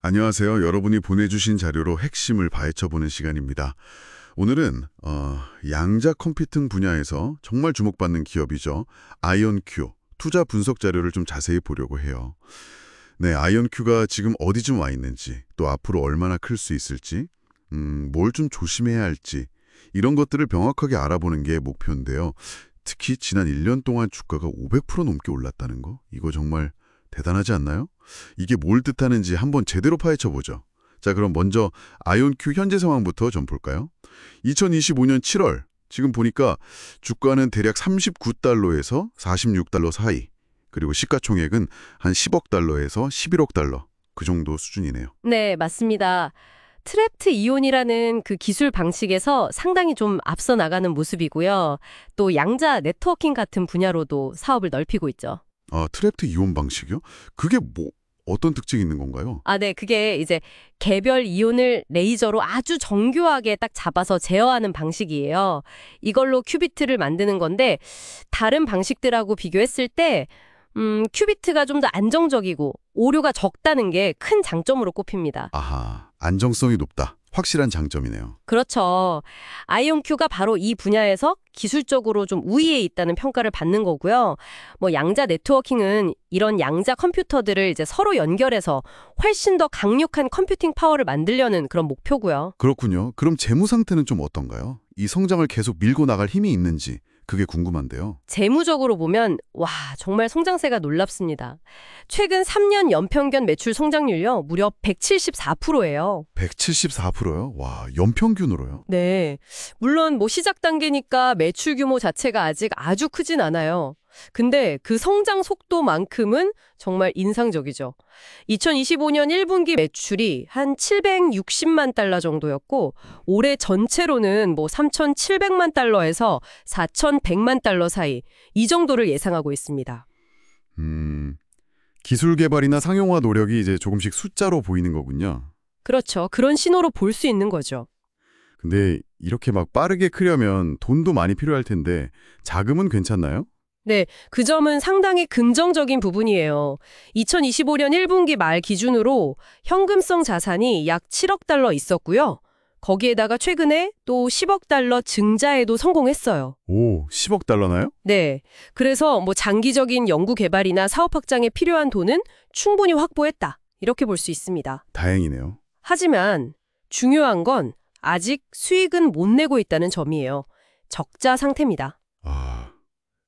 안녕하세요. 여러분이 보내주신 자료로 핵심을 파헤쳐보는 시간입니다. 오늘은 양자 컴퓨팅 분야에서 정말 주목받는 기업이죠. 아이온큐 투자 분석 자료를 좀 자세히 보려고 해요. 네, 아이온큐가 지금 어디쯤 와 있는지, 또 앞으로 얼마나 클 수 있을지, 뭘 좀 조심해야 할지 이런 것들을 명확하게 알아보는 게 목표인데요. 특히 지난 1년 동안 주가가 500% 넘게 올랐다는 거, 이거 정말 대단하지 않나요? 이게 뭘 뜻하는지 한번 제대로 파헤쳐보죠. 자, 그럼 먼저 아이온큐 현재 상황부터 좀 볼까요? 2025년 7월, 지금 보니까 주가는 대략 39달러에서 46달러 사이, 그리고 시가총액은 한 10억 달러에서 11억 달러, 그 정도 수준이네요. 네, 맞습니다. 트랩트 이온이라는 그 기술 방식에서 상당히 좀 앞서 나가는 모습이고요. 또 양자 네트워킹 같은 분야로도 사업을 넓히고 있죠. 트랩트 이온 방식이요? 그게 어떤 특징이 있는 건가요? 네, 그게 이제 개별 이온을 레이저로 아주 정교하게 딱 잡아서 제어하는 방식이에요. 이걸로 큐비트를 만드는 건데 다른 방식들하고 비교했을 때 큐비트가 좀 더 안정적이고 오류가 적다는 게 큰 장점으로 꼽힙니다. 아하, 안정성이 높다. 확실한 장점이네요. 그렇죠. 아이온큐가 바로 이 분야에서 기술적으로 좀 우위에 있다는 평가를 받는 거고요. 양자 네트워킹은 이런 양자 컴퓨터들을 이제 서로 연결해서 훨씬 더 강력한 컴퓨팅 파워를 만들려는 그런 목표고요. 그렇군요. 그럼 재무 상태는 좀 어떤가요? 이 성장을 계속 밀고 나갈 힘이 있는지 그게 궁금한데요. 재무적으로 보면 정말 성장세가 놀랍습니다. 최근 3년 연평균 매출 성장률요. 무려 174%예요. 174%요? 와, 연평균으로요? 네. 물론 시작 단계니까 매출 규모 자체가 아직 아주 크진 않아요. 근데 그 성장 속도만큼은 정말 인상적이죠. 2025년 1분기 매출이 한 760만 달러 정도였고 올해 전체로는 3,700만 달러에서 4,100만 달러 사이 이 정도를 예상하고 있습니다. 기술 개발이나 상용화 노력이 이제 조금씩 숫자로 보이는 거군요. 그렇죠. 그런 신호로 볼 수 있는 거죠. 근데 이렇게 막 빠르게 크려면 돈도 많이 필요할 텐데 자금은 괜찮나요? 네, 그 점은 상당히 긍정적인 부분이에요. 2025년 1분기 말 기준으로 현금성 자산이 약 7억 달러 있었고요. 거기에다가 최근에 또 10억 달러 증자에도 성공했어요. 오, 10억 달러나요? 네, 그래서 장기적인 연구 개발이나 사업 확장에 필요한 돈은 충분히 확보했다. 이렇게 볼 수 있습니다. 다행이네요. 하지만 중요한 건 아직 수익은 못 내고 있다는 점이에요. 적자 상태입니다.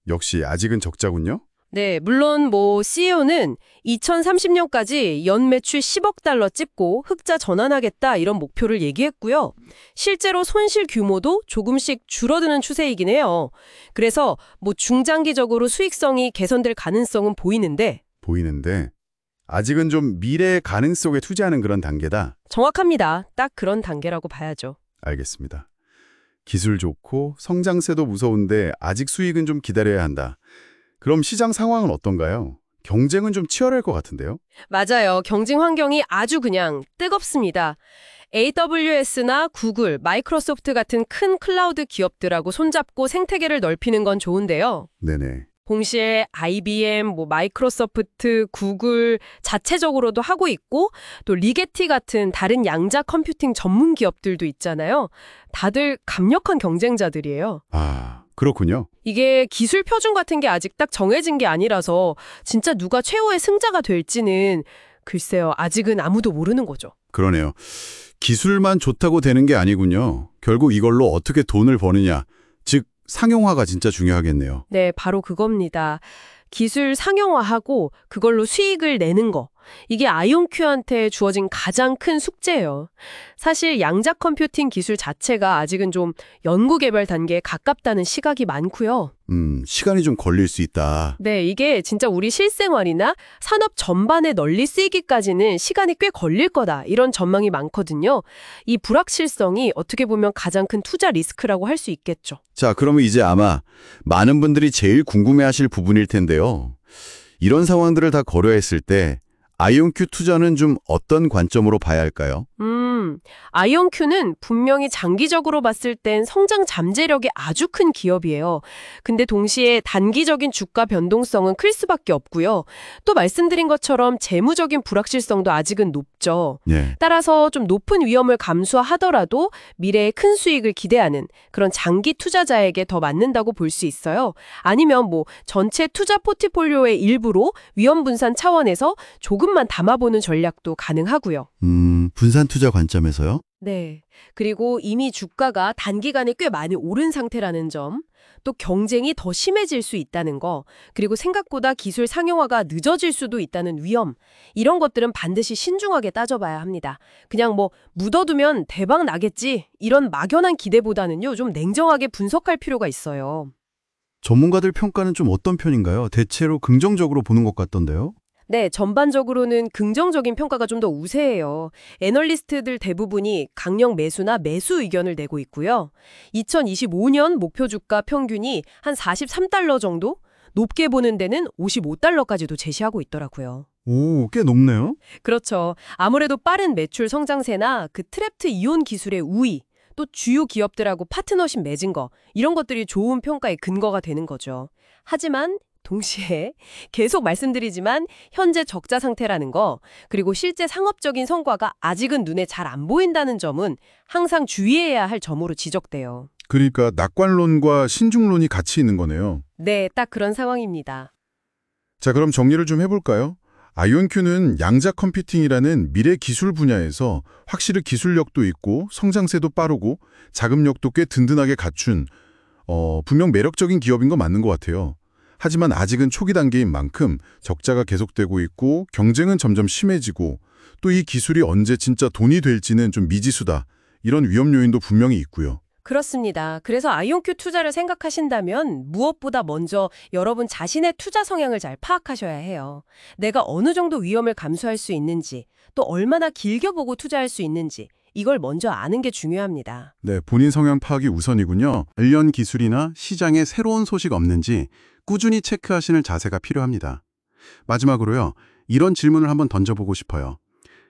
역시 아직은 적자군요? 네, 물론 CEO는 2030년까지 연매출 10억 달러 찍고 흑자 전환하겠다 이런 목표를 얘기했고요. 실제로 손실 규모도 조금씩 줄어드는 추세이긴 해요. 그래서 중장기적으로 수익성이 개선될 가능성은 보이는데 아직은 좀 미래의 가능 속에 투자하는 그런 단계다. 정확합니다. 딱 그런 단계라고 봐야죠. 알겠습니다. 기술 좋고 성장세도 무서운데 아직 수익은 좀 기다려야 한다. 그럼 시장 상황은 어떤가요? 경쟁은 좀 치열할 것 같은데요? 맞아요. 경쟁 환경이 아주 그냥 뜨겁습니다. AWS나 구글, 마이크로소프트 같은 큰 클라우드 기업들하고 손잡고 생태계를 넓히는 건 좋은데요. 네네. 동시에 IBM, 마이크로소프트, 구글 자체적으로도 하고 있고 또 리게티 같은 다른 양자 컴퓨팅 전문 기업들도 있잖아요. 다들 강력한 경쟁자들이에요. 그렇군요. 이게 기술 표준 같은 게 아직 딱 정해진 게 아니라서 진짜 누가 최후의 승자가 될지는 글쎄요. 아직은 아무도 모르는 거죠. 그러네요. 기술만 좋다고 되는 게 아니군요. 결국 이걸로 어떻게 돈을 버느냐. 즉 상용화가 진짜 중요하겠네요. 네, 바로 그겁니다. 기술 상용화하고 그걸로 수익을 내는 거. 이게 아이온큐한테 주어진 가장 큰 숙제예요. 사실 양자 컴퓨팅 기술 자체가 아직은 좀 연구 개발 단계에 가깝다는 시각이 많고요. 시간이 좀 걸릴 수 있다. 네, 이게 진짜 우리 실생활이나 산업 전반에 널리 쓰이기까지는 시간이 꽤 걸릴 거다. 이런 전망이 많거든요. 이 불확실성이 어떻게 보면 가장 큰 투자 리스크라고 할 수 있겠죠. 자, 그러면 이제 아마 많은 분들이 제일 궁금해하실 부분일 텐데요. 이런 상황들을 다 고려했을 때 아이온큐 투자는 좀 어떤 관점으로 봐야 할까요? 아이온큐는 분명히 장기적으로 봤을 땐 성장 잠재력이 아주 큰 기업이에요. 근데 동시에 단기적인 주가 변동성은 클 수밖에 없고요. 또 말씀드린 것처럼 재무적인 불확실성도 아직은 높죠. 예. 따라서 좀 높은 위험을 감수하더라도 미래에 큰 수익을 기대하는 그런 장기 투자자에게 더 맞는다고 볼 수 있어요. 아니면 뭐 전체 투자 포트폴리오의 일부로 위험 분산 차원에서 조금만 담아보는 전략도 가능하고요. 분산 투자 관점에서요? 네. 그리고 이미 주가가 단기간에 꽤 많이 오른 상태라는 점, 또 경쟁이 더 심해질 수 있다는 거, 그리고 생각보다 기술 상용화가 늦어질 수도 있다는 위험, 이런 것들은 반드시 신중하게 따져봐야 합니다. 그냥 뭐 묻어두면 대박 나겠지, 이런 막연한 기대보다는요, 좀 냉정하게 분석할 필요가 있어요. 전문가들 평가는 좀 어떤 편인가요? 대체로 긍정적으로 보는 것 같던데요? 네, 전반적으로는 긍정적인 평가가 좀 더 우세해요. 애널리스트들 대부분이 강력 매수나 매수 의견을 내고 있고요. 2025년 목표 주가 평균이 한 43달러 정도? 높게 보는 데는 55달러까지도 제시하고 있더라고요. 오, 꽤 높네요? 그렇죠. 아무래도 빠른 매출 성장세나 그 트랩트 이온 기술의 우위, 또 주요 기업들하고 파트너십 맺은 거, 이런 것들이 좋은 평가의 근거가 되는 거죠. 하지만 동시에 계속 말씀드리지만 현재 적자 상태라는 거, 그리고 실제 상업적인 성과가 아직은 눈에 잘 안 보인다는 점은 항상 주의해야 할 점으로 지적돼요. 그러니까 낙관론과 신중론이 같이 있는 거네요. 네, 딱 그런 상황입니다. 자, 그럼 정리를 좀 해볼까요? 아이온큐는 양자 컴퓨팅이라는 미래 기술 분야에서 확실히 기술력도 있고 성장세도 빠르고 자금력도 꽤 든든하게 갖춘 분명 매력적인 기업인 거 맞는 것 같아요. 하지만 아직은 초기 단계인 만큼 적자가 계속되고 있고 경쟁은 점점 심해지고 또 이 기술이 언제 진짜 돈이 될지는 좀 미지수다. 이런 위험 요인도 분명히 있고요. 그렇습니다. 그래서 아이온큐 투자를 생각하신다면 무엇보다 먼저 여러분 자신의 투자 성향을 잘 파악하셔야 해요. 내가 어느 정도 위험을 감수할 수 있는지, 또 얼마나 길게 보고 투자할 수 있는지, 이걸 먼저 아는 게 중요합니다. 네, 본인 성향 파악이 우선이군요. 관련 기술이나 시장에 새로운 소식 없는지 꾸준히 체크하시는 자세가 필요합니다. 마지막으로요, 이런 질문을 한번 던져보고 싶어요.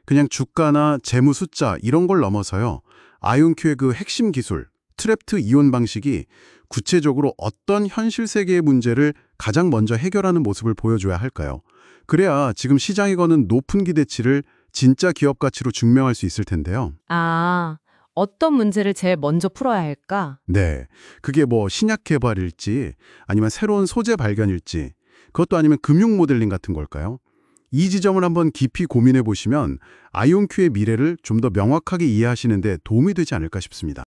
그냥 주가나 재무 숫자 이런 걸 넘어서요, 아이온큐의 그 핵심 기술, 트랩트 이온 방식이 구체적으로 어떤 현실 세계의 문제를 가장 먼저 해결하는 모습을 보여줘야 할까요? 그래야 지금 시장이 거는 높은 기대치를 진짜 기업 가치로 증명할 수 있을 텐데요. 어떤 문제를 제일 먼저 풀어야 할까? 네, 그게 뭐 신약 개발일지 아니면 새로운 소재 발견일지 그것도 아니면 금융 모델링 같은 걸까요? 이 지점을 한번 깊이 고민해 보시면 아이온큐의 미래를 좀 더 명확하게 이해하시는 데 도움이 되지 않을까 싶습니다.